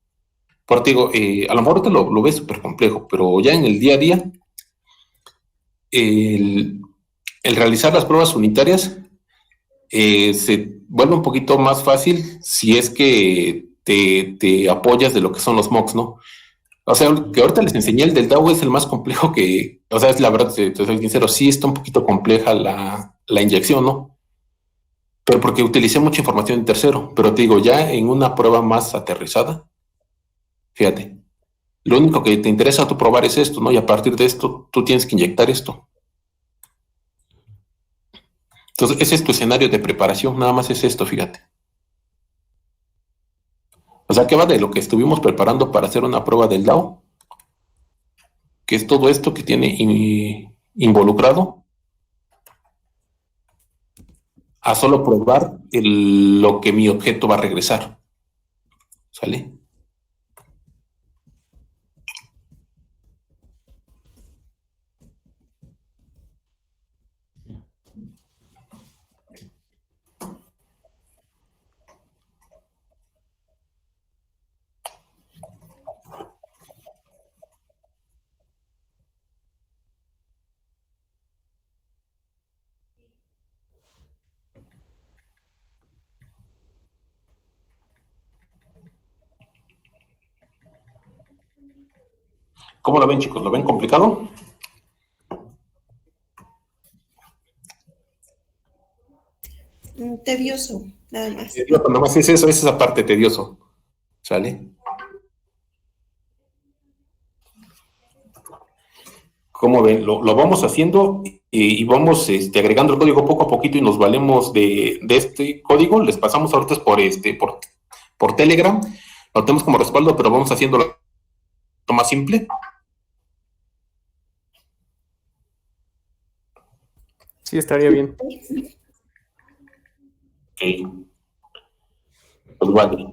Por te digo, a lo mejor te lo ves súper complejo, pero ya en el día a día, el, el realizar las pruebas unitarias se vuelve un poquito más fácil si es que te apoyas de lo que son los mocks, ¿no? O sea, que ahorita les enseñé el del DAO es el más complejo que, o sea, es la verdad, te soy sincero, sí está un poquito compleja la inyección, ¿no? Pero porque utilicé mucha información en tercero, pero te digo, ya en una prueba más aterrizada, fíjate, lo único que te interesa tú probar es esto, ¿no? Y a partir de esto, tú tienes que inyectar esto. Entonces, ese es tu escenario de preparación, nada más es esto, fíjate. O sea, que va de lo que estuvimos preparando para hacer una prueba del DAO, que es todo esto que tiene involucrado, a solo probar lo que mi objeto va a regresar. ¿Sale? ¿Cómo lo ven, chicos? ¿Lo ven complicado? Tedioso, nada más. Tedioso, nada más es eso, es esa parte tedioso. ¿Sale? ¿Cómo ven? Lo vamos haciendo y vamos agregando el código poco a poquito y nos valemos de este código. Les pasamos ahorita por Telegram. Lo tenemos como respaldo, pero vamos haciendo lo más simple. Sí, estaría bien. Ok, pues vale.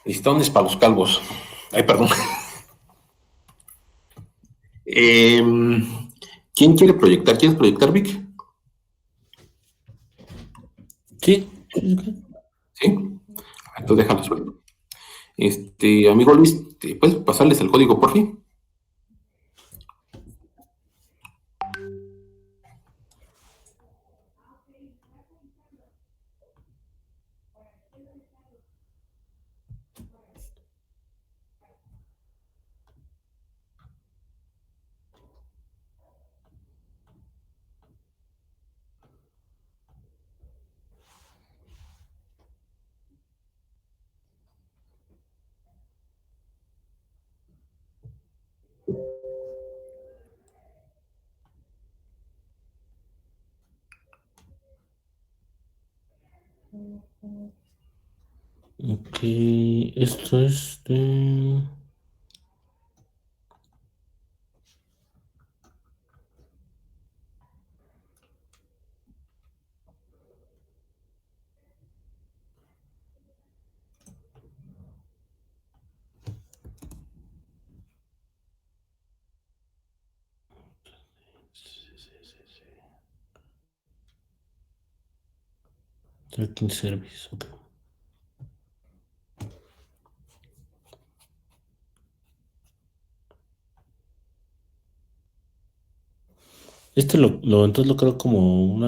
Listones para los calvos. Ay, perdón. ¿Quién quiere proyectar? ¿Quieres proyectar, Vic? Sí. Sí. Entonces déjalo suelto. Amigo Luis, ¿puedes pasarles el código por fin? Ok, esto es de... Tracking Service. Ok. Entonces lo creo como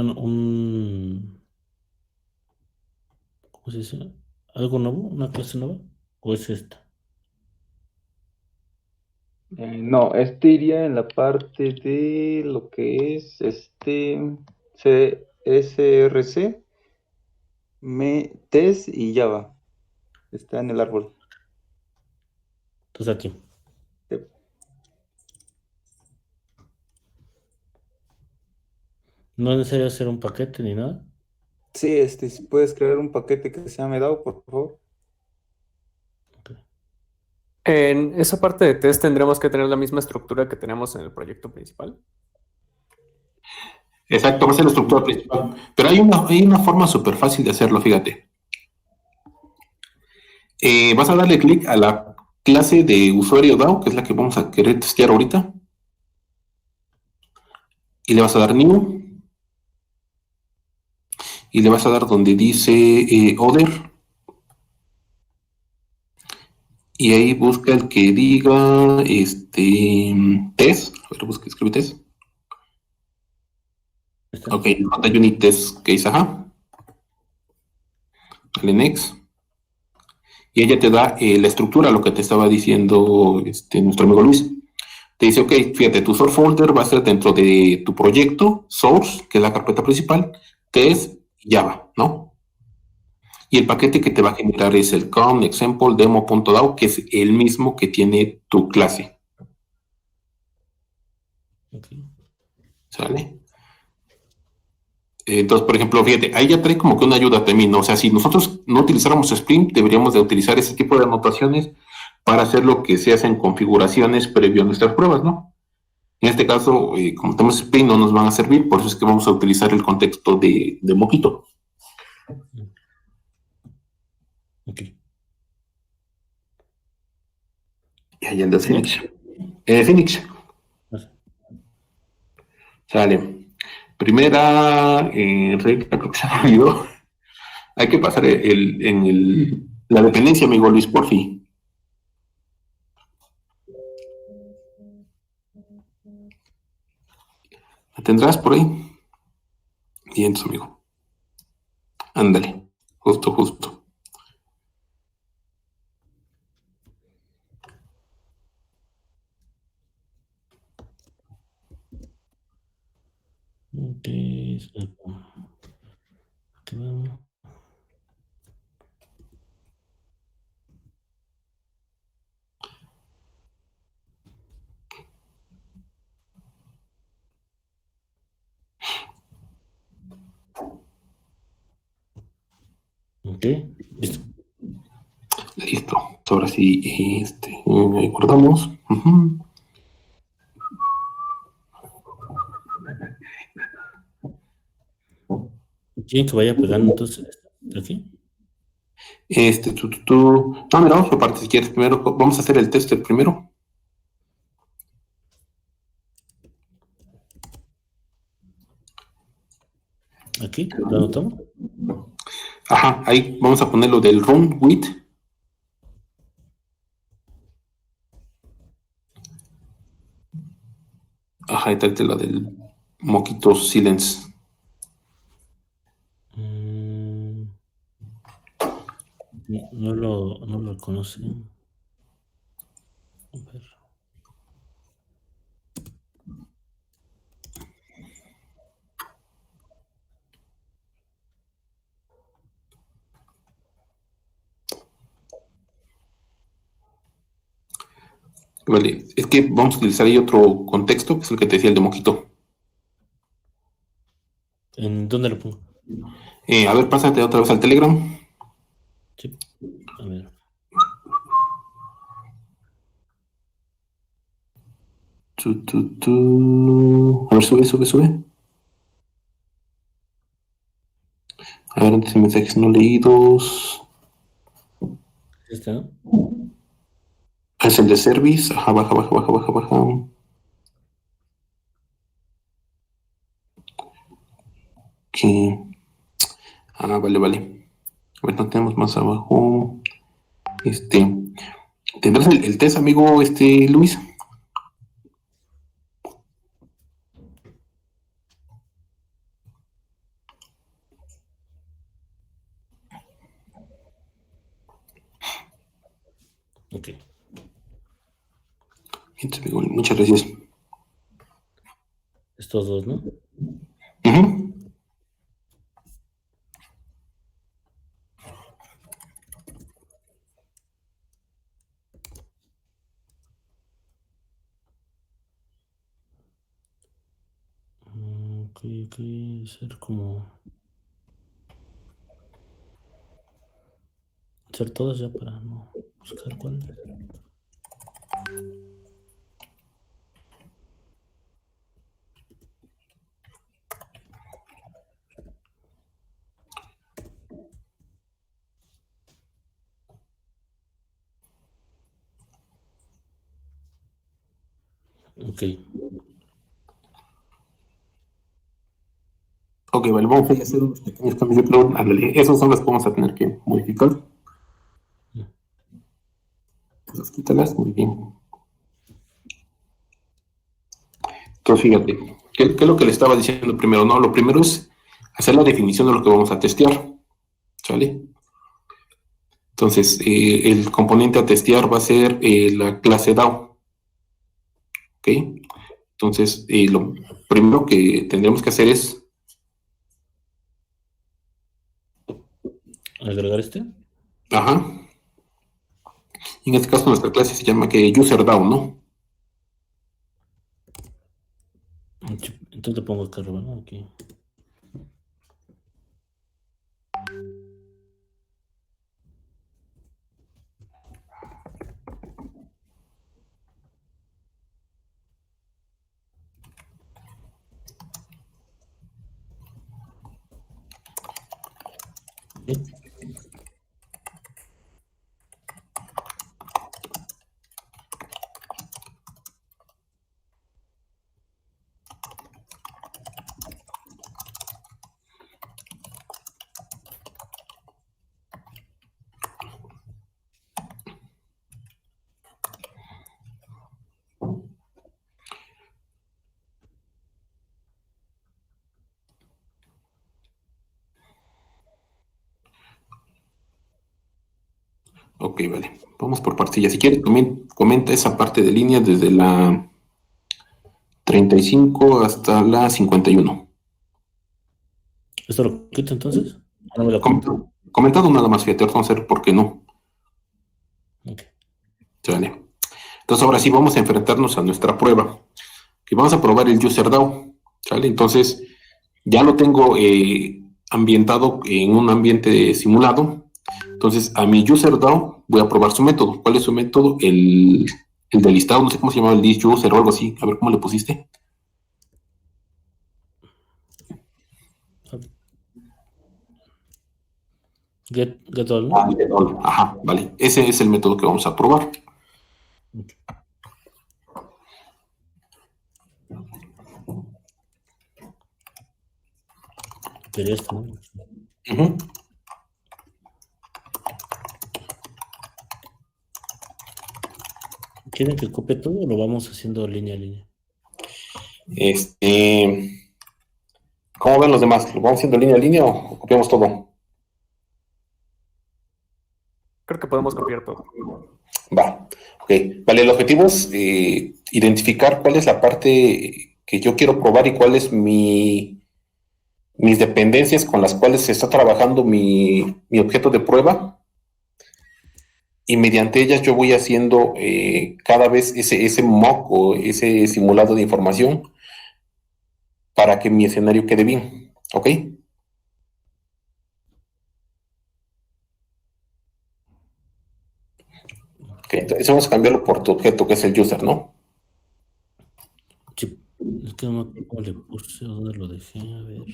¿cómo se dice? ¿Algo nuevo? ¿Una clase nueva? ¿O es esta? No, este iría en la parte de lo que es CSRC, test y Java. Está en el árbol. Entonces aquí. Yep. No es necesario hacer un paquete ni nada. Sí, si puedes crear un paquete que se llame DAO, por favor. Ok. En esa parte de test tendremos que tener la misma estructura que tenemos en el proyecto principal. Exacto, va a ser la estructura principal. Pero hay una forma súper fácil de hacerlo, fíjate. Vas a darle clic a la clase de usuario DAO, que es la que vamos a querer testear ahorita, y le vas a dar New, y le vas a dar donde dice Other, y ahí busca el que diga test. A ver, busca, escribe test. ¿Está? Ok, JUnit test case, ajá. Dale next. Y ella te da la estructura, lo que te estaba diciendo nuestro amigo Luis. Te dice, ok, fíjate, tu source folder va a ser dentro de tu proyecto, source, que es la carpeta principal, test, Java, ¿no? Y el paquete que te va a generar es el com example demo.dao, que es el mismo que tiene tu clase, Ok. ¿sale? Entonces, por ejemplo, fíjate, ahí ya trae como que una ayuda también, ¿no? O sea, si nosotros no utilizáramos Spring, deberíamos de utilizar ese tipo de anotaciones para hacer lo que se hace en configuraciones previo a nuestras pruebas, ¿no? En este caso, como tenemos Spring, no nos van a servir, por eso es que vamos a utilizar el contexto de Mockito. Ok. Y ahí anda Next. Phoenix. Phoenix, Ah, sale. Primera regla, creo que se me olvidó. Hay que pasar la dependencia, amigo Luis, por fin. ¿La tendrás por ahí? Bien, amigo. Ándale. Justo, justo. ok, aquí vamos. Ok, listo. Listo. Ahora sí, guardamos. Ujú. ¿Quieren que vaya pegando entonces aquí? No, mira, vamos por partes si quieres. Primero, vamos a hacer el test primero. Aquí, lo anotamos. Ajá, ahí vamos a poner lo del run with. Ajá, y tráete la del Moquito Silence. Mm, no lo conocen. A ver. Vale, es que vamos a utilizar ahí otro contexto, que es el que te decía el de Moquito. ¿En dónde lo pongo? A ver, pásate otra vez al Telegram. Sí. A ver. A ver, sube, sube, sube. A ver, antes de mensajes no leídos. Este, ¿no? Es el de service. Ajá, baja, baja, baja, baja, baja. Que... Ah, vale, vale. A ver, no tenemos más abajo. Este. ¿Tendrás el test, amigo, Luis? Ok. Entonces, amigo, muchas gracias. Estos dos, ¿no? Ujú. Ok, ok. Ser como. hacer todas ya para no buscar cuál. Ok. Ok, vale, vamos a hacer unos pequeños cambios. Yo creo, ándale, esos son los que vamos a tener que modificar. Esas quítalas, muy bien. Entonces, fíjate, ¿qué es lo que le estaba diciendo primero? No, lo primero es hacer la definición de lo que vamos a testear. ¿Sale? Entonces, el componente a testear va a ser la clase DAO. ¿Ok? Entonces, lo primero que tendremos que hacer es ¿Agregar este? ajá. En este caso, nuestra clase se llama que UserDAO, ¿no? Entonces le pongo acá arriba, ¿no? Aquí. ¿Sí? Ok, vale. Vamos por partillas. Si quieres, comenta esa parte de línea desde la 35 hasta la 51. ¿Esto lo quito entonces? No me lo quito. Comentado nada más, fíjate, vamos a ver por qué no. Ok. Vale. Entonces, ahora sí vamos a enfrentarnos a nuestra prueba. Que vamos a probar el UserDAO. ¿Sale? Entonces, ya lo tengo ambientado en un ambiente simulado. Entonces, a mi UserDAO voy a probar su método. ¿Cuál es su método? El de listado, no sé cómo se llama, el list user o algo así. A ver cómo le pusiste. Get all, ¿no? Ajá, vale. Ese es el método que vamos a probar. Sería esto, ¿no? Uh-huh. ¿Quieren que copie todo o lo vamos haciendo línea a línea? ¿Cómo ven los demás? ¿Lo vamos haciendo línea a línea o copiamos todo? Creo que podemos copiar todo. Va, ok. Vale, el objetivo es identificar cuál es la parte que yo quiero probar y cuál es mis dependencias con las cuales se está trabajando mi objeto de prueba. Y mediante ellas yo voy haciendo cada vez ese mock o ese simulado de información para que mi escenario quede bien. ¿Ok? Ok, entonces vamos a cambiarlo por tu objeto, que es el user, ¿no? Sí. Es que no me acuerdo cómo le puse, ¿dónde lo dejé? A ver.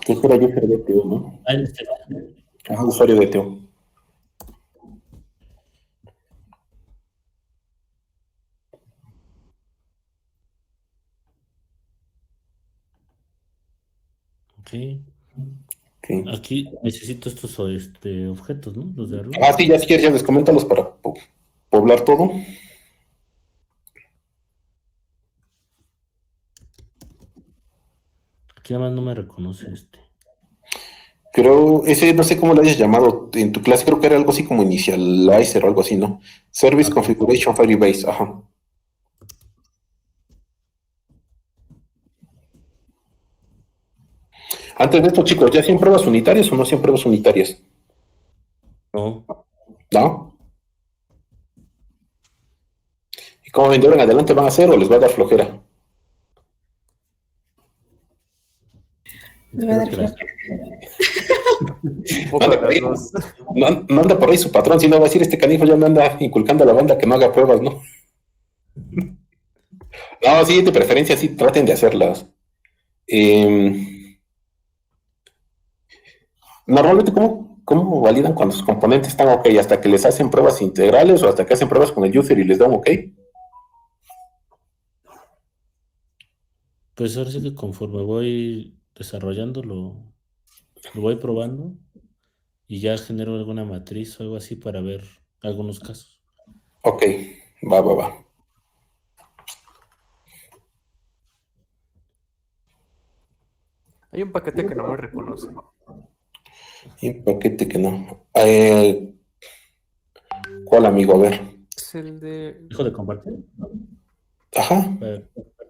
Que era user de TO, ¿no? Ah, en este. Ajá, usuario de TO. Ok. Okay. Aquí necesito estos objetos, ¿no? Los de arriba. Ah, sí, ya si quieres, ya les coméntalos para poblar todo. Aquí nada más no me reconoce este. Creo, ese no sé cómo lo hayas llamado en tu clase, creo que era algo así como initializer o algo así, ¿no? Service Configuration Firebase, ajá. Antes de esto, chicos, ¿ya 100 pruebas unitarias o no 100 pruebas unitarias? No. ¿No? ¿Y cómo ven de ahora en adelante van a hacer o les va a dar flojera? Me va a dar Espero que flojera. Un poco de las dos. No anda por ahí su patrón, sino va a decir, este canijo ya me anda inculcando a la banda que no haga pruebas, ¿no? No, sí, de preferencia sí, traten de hacerlas. Normalmente, ¿cómo validan cuando sus componentes están ok? ¿Hasta que les hacen pruebas integrales o hasta que hacen pruebas con el user y les dan ok? Pues ahora sí que conforme voy desarrollando, lo voy probando y ya genero alguna matriz o algo así para ver algunos casos. Ok, va. Hay un paquete que no me reconoce. Y un paquete que no. ¿Cuál amigo? A ver. Es el de... ¿Dejo de compartir? Ajá.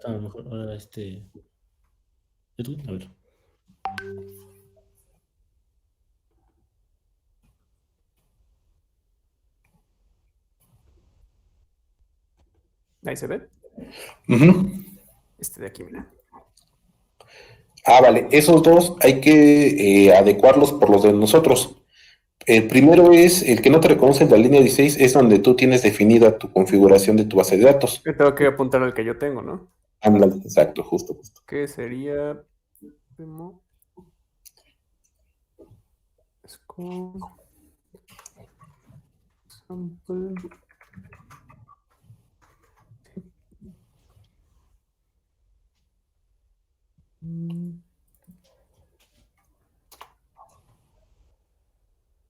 A lo mejor ahora Edwin, a ver. Ahí se ve. Ujú. Este de aquí, mira. Vale. Esos dos hay que adecuarlos por los de nosotros. El primero es el que no te reconoce en la línea 16, es donde tú tienes definida tu configuración de tu base de datos. Yo tengo que apuntar al que yo tengo, ¿no? Ándale, exacto, justo. Que sería... Demo. Score. Sample.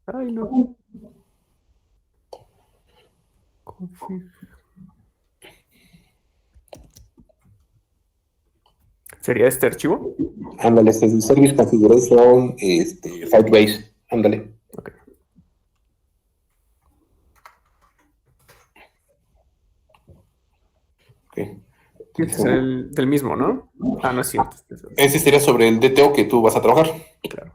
Ay, no. Config. ¿Sería este archivo? Ándale, este es el Service Configuration Sitebase. Ándale. Ok. Okay. Este es el del mismo, ¿no? Ah, no es cierto. Ese sería sobre el DTO que tú vas a trabajar. Claro.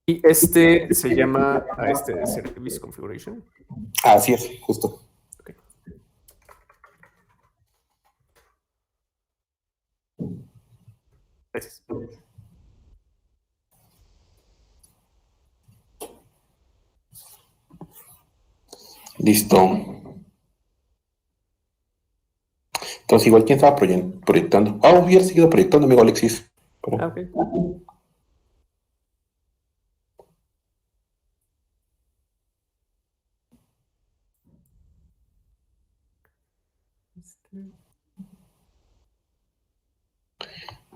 Y este se llama a este Service Configuration. Así es, justo. Okay. Gracias. Listo. Entonces, igual, ¿quién estaba proyectando? Hubiera seguido proyectando, amigo Alexis. ¿Cómo? Ah, ok.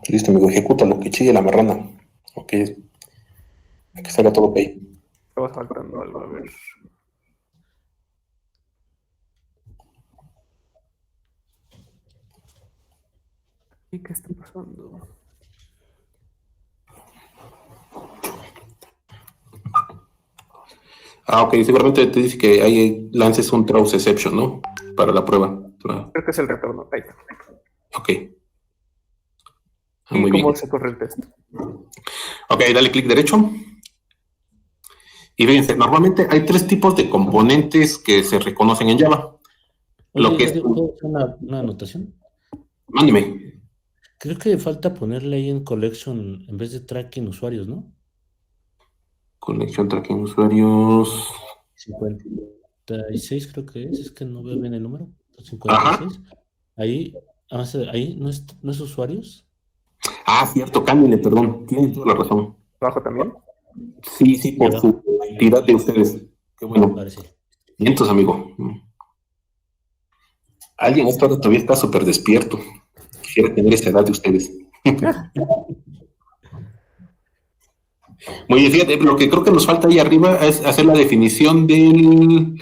Listo, amigo, ejecuta lo que chille la marrana. Ok, que salga todo ok. Estaba faltando algo, a ver. ¿Y qué está pasando? Ok, seguramente te dice que ahí lances un Traus Exception, ¿no? Para la prueba. Creo que es el retorno. Ahí está. Ok. ¿Y Muy cómo bien. se corre el test? Ok, dale clic derecho. Y fíjense, normalmente hay tres tipos de componentes que se reconocen en Java. Oye, Lo que es... ¿puedo hacer una anotación? Mándeme. Creo que falta ponerle ahí en collection en vez de tracking usuarios, ¿no? Conexión tracking usuarios. 56 creo que es que no veo bien el número. Ajá. 56. Ahí no es usuarios. Cierto, cámbiale, perdón. Tienes toda la razón. ¿Abajo también? Sí, por su identidad de ustedes. Qué bueno. Ahora sí. Vientos, amigo. Alguien a esta hora todavía está súper despierto. Quisiera tener esa edad de ustedes. Muy bien, fíjate, lo que creo que nos falta ahí arriba es hacer la definición del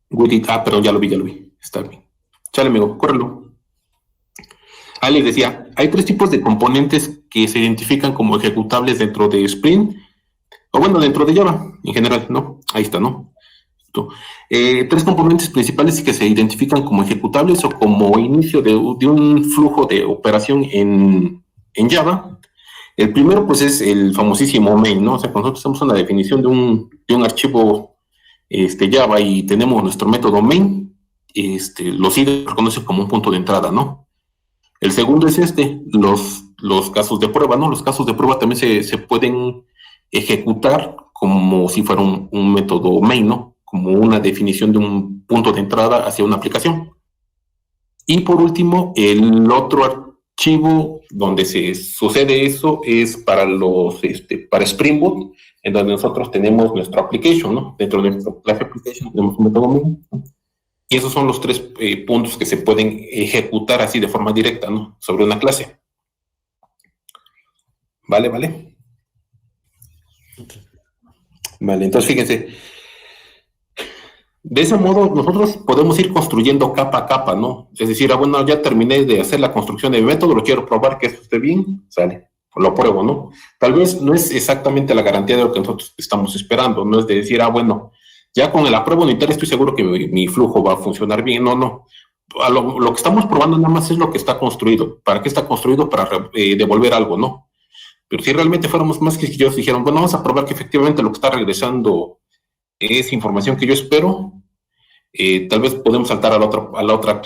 widget. Perdón, ya lo vi. Está bien. Chale, amigo, córrelo. Les decía, hay tres tipos de componentes que se identifican como ejecutables dentro de Spring, o bueno, dentro de Java en general, ¿no? Ahí está, ¿no? Tres componentes principales que se identifican como ejecutables o como inicio de un flujo de operación en en Java. El primero, pues, es el famosísimo main, ¿no? O sea, cuando nosotros hacemos una definición de un archivo Java y tenemos nuestro método main, los IDE reconocen como un punto de entrada, ¿no? El segundo es los casos de prueba, ¿no? Los casos de prueba también se pueden ejecutar como si fuera un método main, ¿no? Como una definición de un punto de entrada hacia una aplicación. Y por último, el otro archivo donde se sucede eso es para para Spring Boot, en donde nosotros tenemos nuestra application, ¿no? Dentro de nuestra clase application tenemos un método main, ¿no? Y esos son los tres puntos que se pueden ejecutar así de forma directa, ¿no? Sobre una clase. ¿Vale? Vale, entonces fíjense, de ese modo nosotros podemos ir construyendo capa a capa, ¿no? Es decir, bueno, ya terminé de hacer la construcción de mi método, lo quiero probar que esto esté bien, sale, lo pruebo, ¿no? Tal vez no es exactamente la garantía de lo que nosotros estamos esperando, no es de decir, bueno, ya con la prueba unitaria estoy seguro que mi flujo va a funcionar bien, no. Lo que estamos probando nada más es lo que está construido. ¿Para qué está construido? Para devolver algo, ¿no? Pero si realmente fuéramos más quisquillosos y dijeron, bueno, vamos a probar que efectivamente lo que está regresando es información que yo espero, tal vez podemos saltar a la otra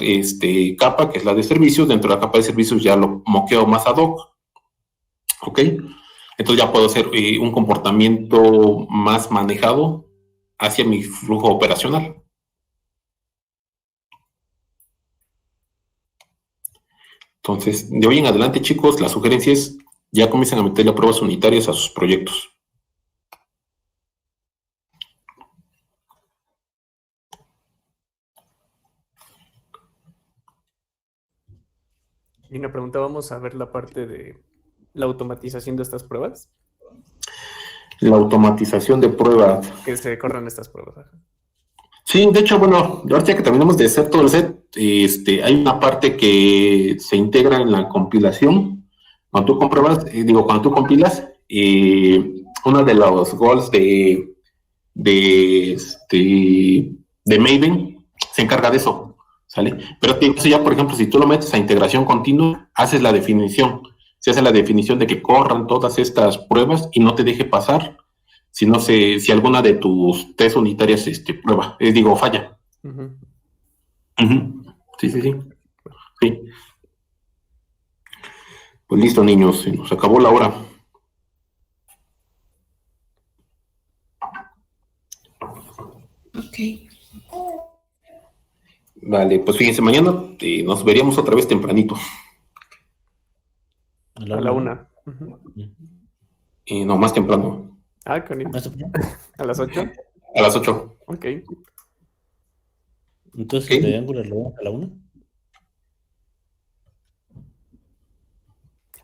capa, que es la de servicios. Dentro de la capa de servicios ya lo moqueo más ad hoc, ¿ok? Entonces ya puedo hacer un comportamiento más manejado hacia mi flujo operacional. Entonces, de hoy en adelante, chicos, la sugerencia es ya comiencen a meterle pruebas unitarias a sus proyectos. Y una pregunta, vamos a ver la parte de la automatización de estas pruebas. La automatización de pruebas. Que se corran estas pruebas. Sí, de hecho, bueno, ahorita que terminamos de hacer todo el set, hay una parte que se integra en la compilación. Cuando tú compruebas, cuando tú compilas, una de los goals de Maven se encarga de eso, ¿sale? Pero eso ya, por ejemplo, si tú lo metes a integración continua, haces la definición. Se hace la definición de que corran todas estas pruebas y no te deje pasar si alguna de tus test unitarias prueba, falla. Uh-huh. Sí. Pues listo, niños, se nos acabó la hora. Ok. Vale, pues fíjense, mañana nos veríamos otra vez tempranito. A la 1. Uh-huh. No, más temprano. Connie. ¿A las 8? A las 8. Ok. Entonces, ¿el de Angular lo vamos a la 1?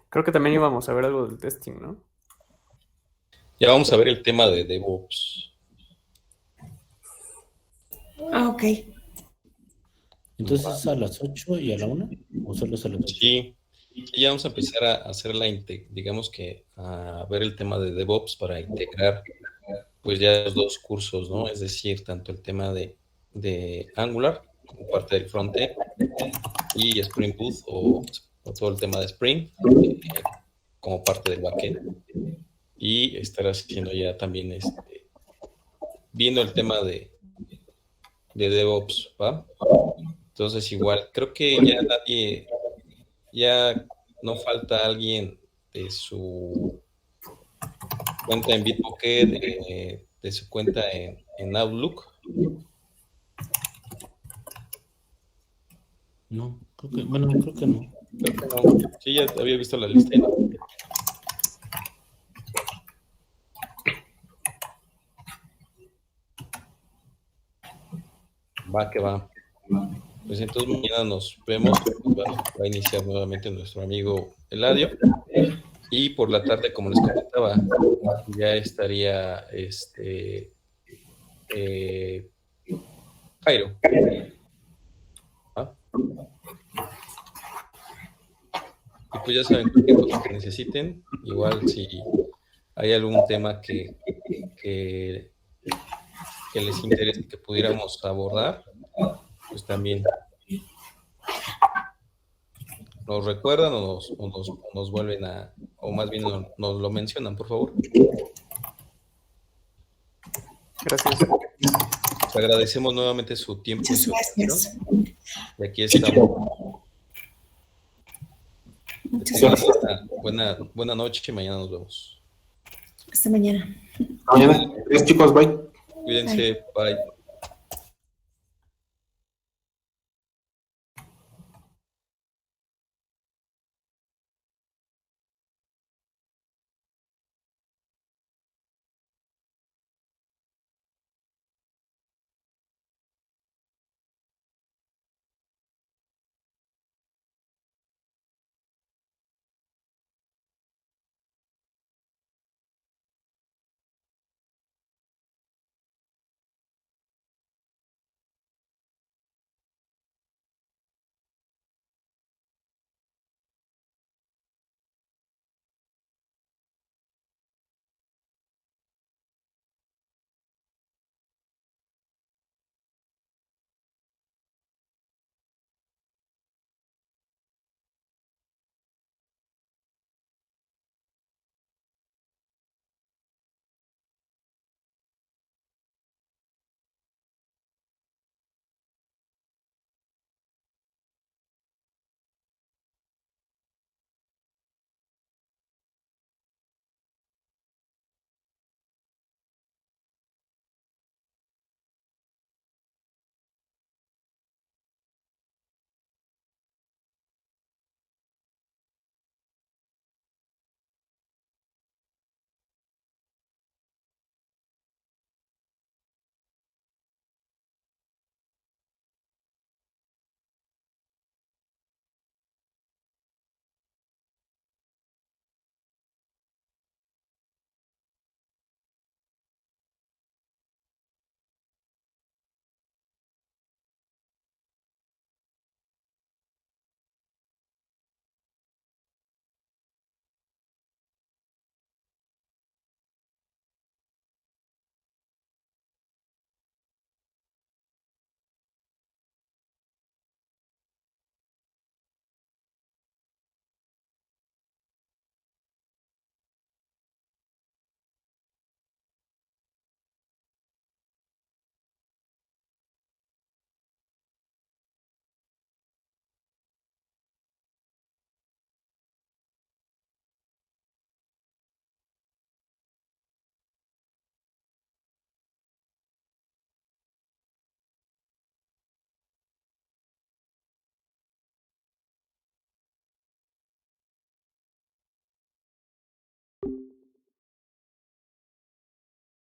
Creo que también íbamos a ver algo del testing, ¿no? Ya vamos a ver el tema de DevOps. Ok. Entonces, ¿a las 8 y a la 1? ¿O solo es a las 8? Sí, ya vamos a empezar a hacer a ver el tema de DevOps para integrar pues ya los dos cursos, ¿no? Es decir, tanto el tema de Angular como parte del frontend y Spring Boot o todo el tema de Spring como parte del backend, y estar haciendo ya también viendo el tema de DevOps, ¿va? Entonces igual, creo que ya no falta alguien de su cuenta en Bitbucket, de su cuenta en Outlook. No, creo que no. Creo que no. Sí, ya había visto la lista. ¿No? Va que va. Pues entonces mañana nos vemos. Va a iniciar nuevamente nuestro amigo Eladio. Y por la tarde, como les comentaba, ya estaría Jairo. ¿Ah? Y pues ya saben, cualquier cosa que necesiten, igual si hay algún tema que les interese que pudiéramos abordar, pues también nos recuerdan o nos vuelven a, o más bien nos lo mencionan, por favor. Gracias. Les agradecemos nuevamente su tiempo y Muchas su gracias. atención. Y aquí estamos. Muchas Tengan gracias. buena noche y mañana nos vemos. Hasta mañana. Mañana. Gracias, chicos. Bye. Cuídense. Bye.